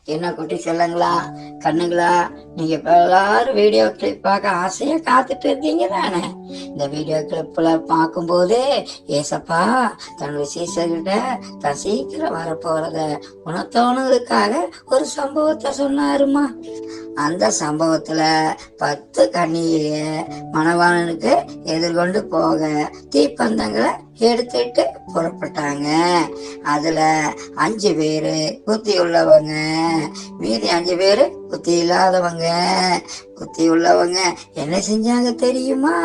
என்ன குட்டி சொல்லுங்களா, கண்ணுங்களா, நீங்க இப்ப எல்லாரும் வீடியோ கிளிப் பார்க்க ஆசையா காத்துட்டு இருக்கீங்க தானே? இந்த வீடியோ கிளிப்ல பார்க்கும்போது ஏசப்பா தன்னுடைய சீசர்கிட்ட தான் சீக்கிரம் வரப்போறத உணர்த்தவனுக்காக ஒரு சம்பவத்தை சொன்னாருமா. அந்த சம்பவத்துல 10 கன்னிகைய மணவாளனுக்கு எதிர்கொண்டு போக தீப்பந்தங்களை எடுத்துட்டு புறப்பட்டாங்க. அதுல 5 பேரு புத்தி உள்ளவங்க, மீதி 5 பேரு புத்தி இல்லாதவங்க. புத்தி உள்ளவங்க என்ன செஞ்சாங்க தெரியுமா?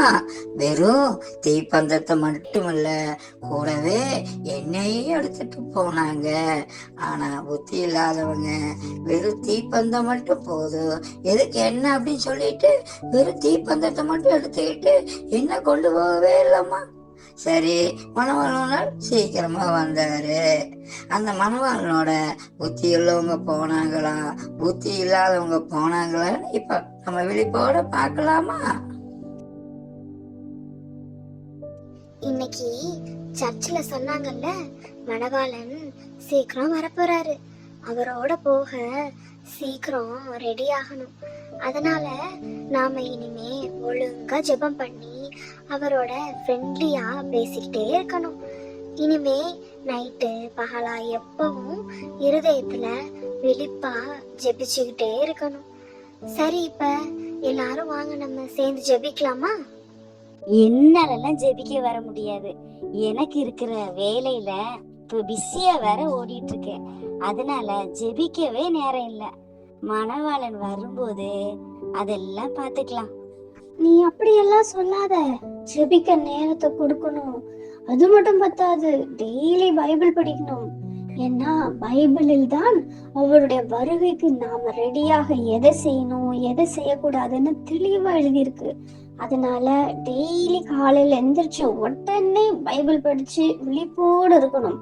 வெறும் தீப்பந்தத்தை மட்டுமல்ல, கூடவே எண்ணெயையும் எடுத்துட்டு போனாங்க. ஆனா புத்தி இல்லாதவங்க வெறும் தீப்பந்தம் மட்டும் போதும், எதுக்கு என்ன அப்படின்னு சொல்லிட்டு வெறும் தீப்பந்தத்தை மட்டும் எடுத்துக்கிட்டு என்ன கொண்டு போகவே இல்லம்மா. சரி, மணவாளனால் சீக்கிரமா வந்தாரு. அந்த மணவாளனோட புத்தி உள்ளவங்க போனாங்களா, புத்தி இல்லாதவங்க போனாங்களான்னு இப்ப நம்ம விழிப்போட பார்க்கலாமா? இன்னைக்கு சர்ச்சில் சொன்னாங்கல்ல, மணவாளன் சீக்கிரம் வரப்போறாரு, அவரோட போக சீக்கிரம் ரெடி ஆகணும். அதனால நாம இனிமே ஒழுங்கா ஜெபம் பண்ணி அவரோட ஃப்ரெண்ட்லியா பேசிக்கிட்டே இருக்கணும். இனிமே நைட்டு பகலா எப்பவும் இருதயத்துல விழிப்பா ஜெபிச்சுக்கிட்டே இருக்கணும். சரி, இப்ப எல்லாரும் வாங்க நம்ம சேர்ந்து ஜெபிக்கலாமா? என்னாலலாம் ஜெபிக்க வர முடியாது. எனக்கு இருக்கிற வேலையில இப்போ பிஸியா வேற ஓடிட்டு இருக்கேன். அதனால ஜெபிக்கவே நேரம் இல்ல. மணவாளன் வரும்போது அதெல்லாம் பாத்துக்கலாம். நீ அப்படியெல்லாம் சொல்லாத. ஜெபிக்க நேரத்தை கொடுக்கணும். அது மட்டும் பத்தாது, டெய்லி பைபிள் படிக்கணும். ஏன்னா பைபிளில் தான் அவருடைய வருகைக்கு நாம ரெடியாக எதை செய்யணும் எதை செய்யக்கூடாதுன்னு தெளிவா எழுதியிருக்கு. அதனால டெய்லி காலையில எந்திரிச்ச உடனே பைபிள் படிச்சு விழிப்போடு இருக்கணும்.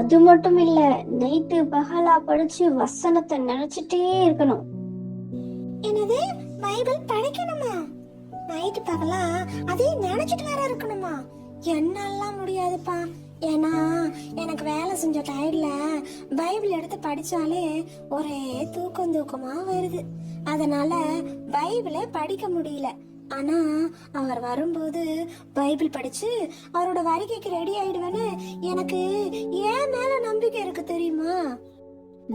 அது மட்டும் இல்ல, நைட்டு பகலா படிச்சு வசனத்தை நினைச்சிட்டே இருக்கணும். என்னது, பைபிள் படிக்கணுமா? நைட்டு பகலா அதே நினைச்சிட்டு வேற இருக்கணுமா? என்னாலாம் முடியாதுப்பா. ஏன்னா எனக்கு வேலை செஞ்ச டயர்ல பைபிள் எடுத்து படிச்சாலே ஒரே தூக்கமா வருது. அதனால பைபிளை படிக்க முடியல. ஆனா அவர் வரும்போது பைபிள் படிச்சு அவரோட வருகைக்கு ரெடி ஆயிடுவேன்னு எனக்கு ஏன் மேல நம்பிக்கை இருக்கு தெரியுமா?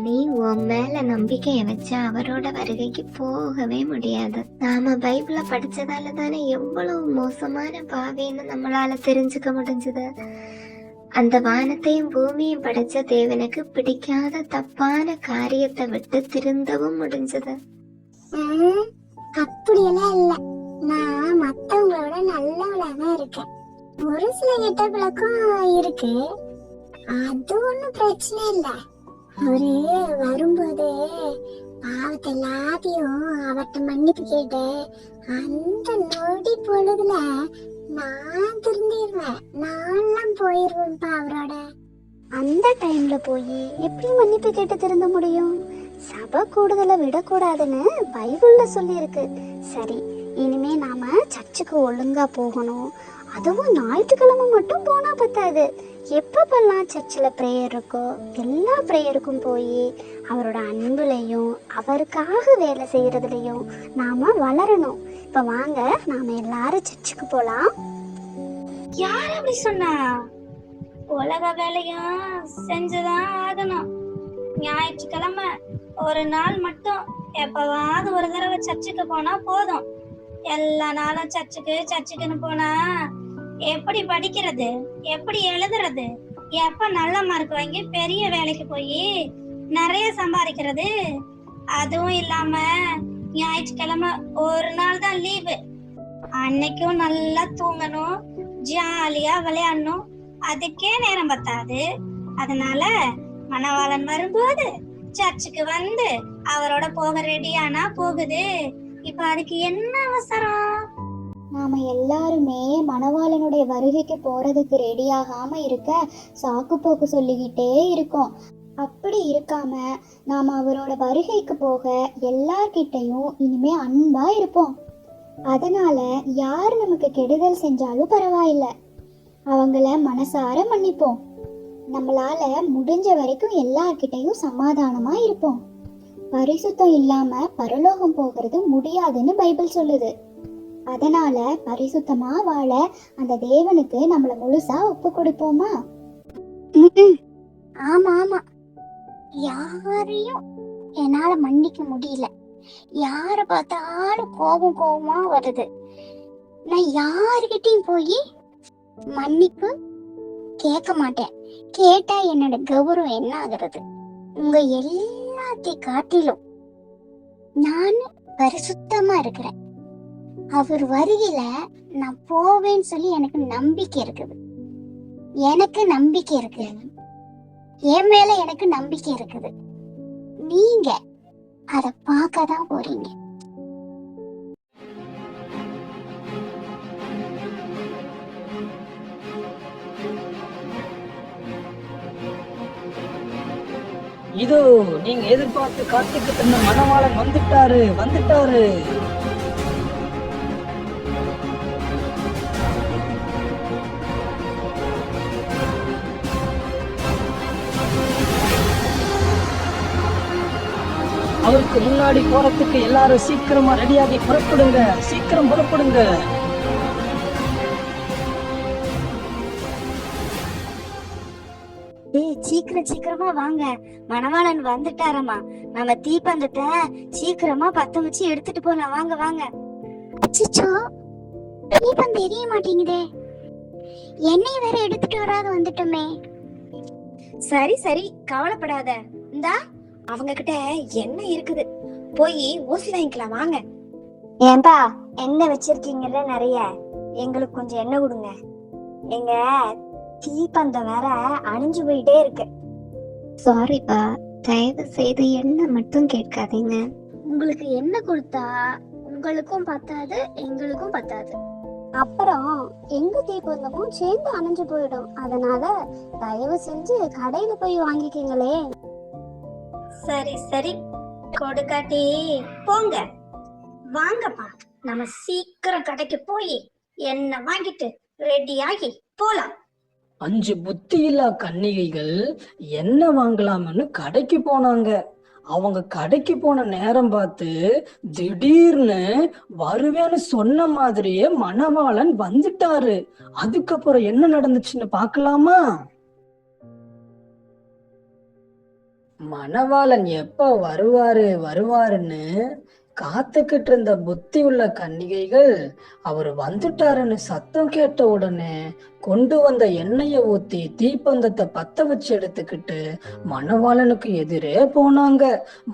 நீ உன் மேல நம்பிக்கைய வச்சா அவரோட வருகைக்கு போகவே முடியாது. நாம பைபிள படிச்சதால தானே எவ்வளவு மோசமான பாவின்னு நம்மளால தெரிஞ்சுக்க முடிஞ்சது. அந்த வானத்தையும் பூமியும் படைச்ச தேவனுக்கு பிடிக்காத தப்பான காரியத்தை விட்டு திருந்தவும் முடிஞ்சது. அப்படியெல்லாம் இல்ல, நான் மத்தவங்களோட நல்லவளாதான் இருக்கேன். ஒரு சில கெட்ட பழக்கம் இருக்கு, அது ஒண்ணும் பிரச்சனை இல்ல. அவரு வரும்போது பாவத்தை எல்லாத்தையும் அவர்கிட்ட மன்னிப்பு கேட்டு அந்த நொடி பொழுதுல நான் திருந்திடுவேன், நான்லாம் போயிருவேன்ப்பா அவரோட. அந்த டைம்ல போய் எப்படி மன்னிப்பு கேட்டு திருந்த முடியும்? சபை கூடுதலை விடக்கூடாதுன்னு பைபிள்ல சொல்லியிருக்கு. சரி, இனிமே நாம சர்ச்சுக்கு ஒழுங்கா போகணும். அதுவும் ஞாயிற்றுக்கிழமை மட்டும் போனா பத்தாது. எப்பப்பெல்லாம் சர்ச்சில் ப்ரேயர் இருக்கோ எல்லா ப்ரேயருக்கும் போய் அவரோட அன்புலையும் அவருக்காக வேலை செய்யறதுலையும் நாம வளரணும். இப்ப வாங்க நாம எல்லாரும் சர்ச்சுக்கு போலாம். யார் அப்படி சொன்னா? உலக வேலையும் செஞ்சுதான் ஆகணும். ஞாயிற்றுக்கிழமை ஒரு நாள் மட்டும் எப்பவாவது ஒரு தடவை சர்ச்சுக்கு போனா போதும். எல்லா நாளும் சர்ச்சுக்குன்னு போனா எப்படி படிக்கிறது, எப்படி எழுதுறது, எப்ப நல்ல மார்க் வாங்கி பெரிய வேலைக்கு போய் நிறைய சம்பாதிக்கிறது? அதுவும் இல்லாம ஞாயிற்றுக்கிழமை ஒரு நாள் தான் லீவு. அன்னைக்கும் நல்லா தூங்கணும், ஜாலியா விளையாடணும். அதுக்கே நேரம் பத்தாது. அதனால மணவாளன் வரும்போது சர்ச்சுக்கு வந்து அவரோட போக ரெடியானா போகுது. இப்ப அதுக்கு என்ன அவசரம்? நாம எல்லாருமே மணவாளனுடைய வருகைக்கு போறதுக்கு ரெடியாகாம இருக்க சாக்கு போக்கு சொல்லிக்கிட்டே இருக்கோம். அப்படி இருக்காம நாம அவரோட வருகைக்கு போக எல்லார்கிட்டையும் இனிமே அன்பா இருப்போம். அதனால யார் நமக்கு கெடுதல் செஞ்சாலும் பரவாயில்ல, அவங்கள மனசார மன்னிப்போம். நம்மளால முடிஞ்ச வரைக்கும் எல்லார்கிட்டையும் சமாதானமா இருப்போம். பரிசுத்தம் இல்லாம பரலோகம் போகிறது முடியாதுன்னு பைபிள் சொல்லுது. அதனால பரிசுத்தமா வாழ அந்த தேவனுக்கு நம்மள முழுசா ஒப்பு கொடுப்போமா? ஆமா ஆமா, யாரையும் என்னால மன்னிக்க முடியல. யார பார்த்தாலும் கோபம் கோபமா வருது. நான் யாருகிட்டயும் போய் மன்னிப்பு கேட்க மாட்டேன். கேட்டா என்னோட கௌரவம் என்ன ஆகுறது? உங்க எல்லாத்தையும் காட்டிலும் நான் பரிசுத்தமா இருக்கிறேன். அவர் வருகையில நான் போவேன்னு சொல்லி எனக்கு நம்பிக்கை இருக்குது. என் மேல எனக்கு நம்பிக்கை இருக்குது. நீங்க அத பார்க்கதான் போறீங்க. இதோ நீங்க எதிர்பார்த்து காத்துக்கிட்டு இருந்த மணவாளன் வந்துட்டாரு. அவருக்கு முன்னாடி போறதுக்கு எல்லாரும் சீக்கிரமா ரெடியாகி சீக்கிரம் புறப்படுங்க. சீக்கிரமா வாங்க, மணவாளன் வந்துட்டாரம்மா. நம்ம தீப்பந்தத்தை சீக்கிரமா பத்த வச்சு எடுத்துட்டு போலாம். வாங்க வாங்க. அச்சச்சோ, தீப்பந்தம் எரிய மாட்டேங்குதே. எண்ணெய் வேற எடுத்துட்டு வராது வந்துட்டோமே. சரி கவலைப்படாத, இந்தா அவங்க கிட்ட எண்ணெய் இருக்குது, போய் ஊசி வாங்கிக்கலாம். வாங்க. ஏன்பா எண்ணெய் வச்சிருக்கீங்கல்ல நிறைய, எங்களுக்கு கொஞ்சம் எண்ணெய் கொடுங்க. எங்க தீப்பந்தம் வேற அணிஞ்சு போயிட்டே இருக்கு. சாரிப்பா, தயவு செய்து என்ன மட்டும் கேட்காதீங்க. உங்களுக்கு என்ன கொடுத்தா உங்களுக்கும் பத்தாது எங்களுக்கும் பத்தாது. அப்புறம் எங்க தீப்பந்தமும் சேர்ந்து அணைஞ்சு போயிடும். அதனால தயவு செஞ்சு கடையில போய் வாங்கிக்கீங்களே. சரி கொடுக்காட்டி போங்க. வாங்கப்பா, நம்ம சீக்கிரம் கடைக்கு போய் எண்ணெய் வாங்கிட்டு ரெடி ஆகி போலாம். 5 புத்தியில்லா கன்னிகைகள் என்ன வாங்கலாம்னு கடைக்கு போனாங்க. அவங்க கடைக்கு போன நேரம் பார்த்து திடீர்னு வருவேன்னு சொன்ன மாதிரியே மணவாளன் வந்துட்டாரு. அதுக்கப்புறம் என்ன நடந்துச்சுன்னு பார்க்கலாமா? மணவாளன் எப்ப வருவாருன்னு காத்துக்கிட்டு இருந்த புத்தி உள்ள கன்னிகைகள் அவர் வந்துட்டாருன்னு சத்தம் கேட்ட உடனே கொண்டு வந்த எண்ணெய ஊத்தி தீப்பந்தத்தை பத்த வச்சு எடுத்துக்கிட்டு மணவாளனுக்கு எதிரே போனாங்க.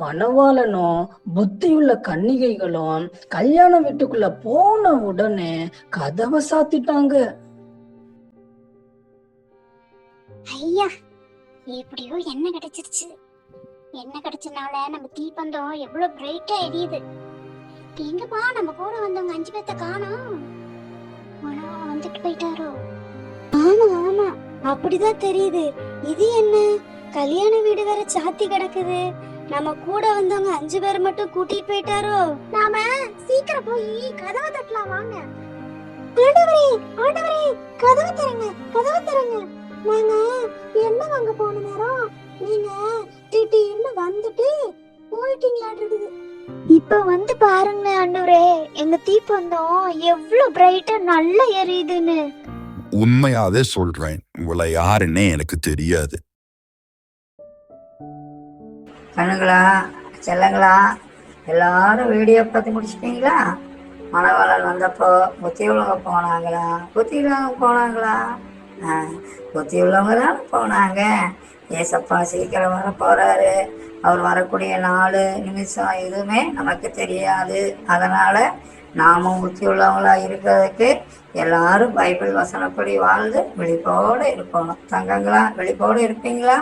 மணவாளனும் புத்தியுள்ள கன்னிகைகளும் கல்யாண வீட்டுக்குள்ள போன உடனே கதவை சாத்திட்டாங்க. ஐயா, எப்படியோ எண்ணெய் கிடைச்சிருச்சு. எண்ணெய் கிடைச்சனால நம்ம தீப்பந்தம் எவ்வளவு பிரைட்டா எரியுது. எங்கப்பா நம்ம கூட வந்தவங்க 5 பேத்த காணோம். வந்துட்டு போயிட்டாரோ? ஆமா அப்படிதான் தெரியுது. இது என்ன, கல்யாண வீடு வேற சாத்தி கிடக்குது. நம்ம கூட வந்தவங்க 5 பேர் மட்டும் கூட்டிட்டு போயிட்டாரோ? நாம சீக்கிரம் போய் கதவை தட்டலாம். வாங்க. ஆண்டவரே கதவை தரங்க. நாங்க என்ன வாங்க போன நேரம் நீங்க திடீர்னு வந்துட்டு போயிட்டீங்களான்றது. இப்ப வந்து பாருங்க ஆண்டவரே, எங்க தீப்பந்தம் எவ்வளவு பிரைட்டா நல்லா எரியுதுன்னு. உண்மையாவே சொல்றேன், உங்களை யாருன்னே எனக்கு தெரியாது. கண்ணுங்களா, செல்லங்களா, எல்லாரும் வீடியோ பார்த்து முடிச்சிட்டீங்களா? மணவாளன் வந்தப்போ புத்தி உள்ளவங்க போனாங்களா? புத்தி உள்ளவங்க தான் போனாங்க. ஏசப்பா சீக்கிரம் வர போறாரு. அவர் வரக்கூடிய 4 நிமிஷம் எதுவுமே நமக்கு தெரியாது. அதனால நாமும் புத்தி உள்ளவங்களா இருக்கிறதுக்கு எல்லாரும் பைபிள் வசனப்படி வாழ்ந்து விழிப்போடு இருக்கணும். தங்கங்களா, விழிப்போடு இருப்பீங்களா?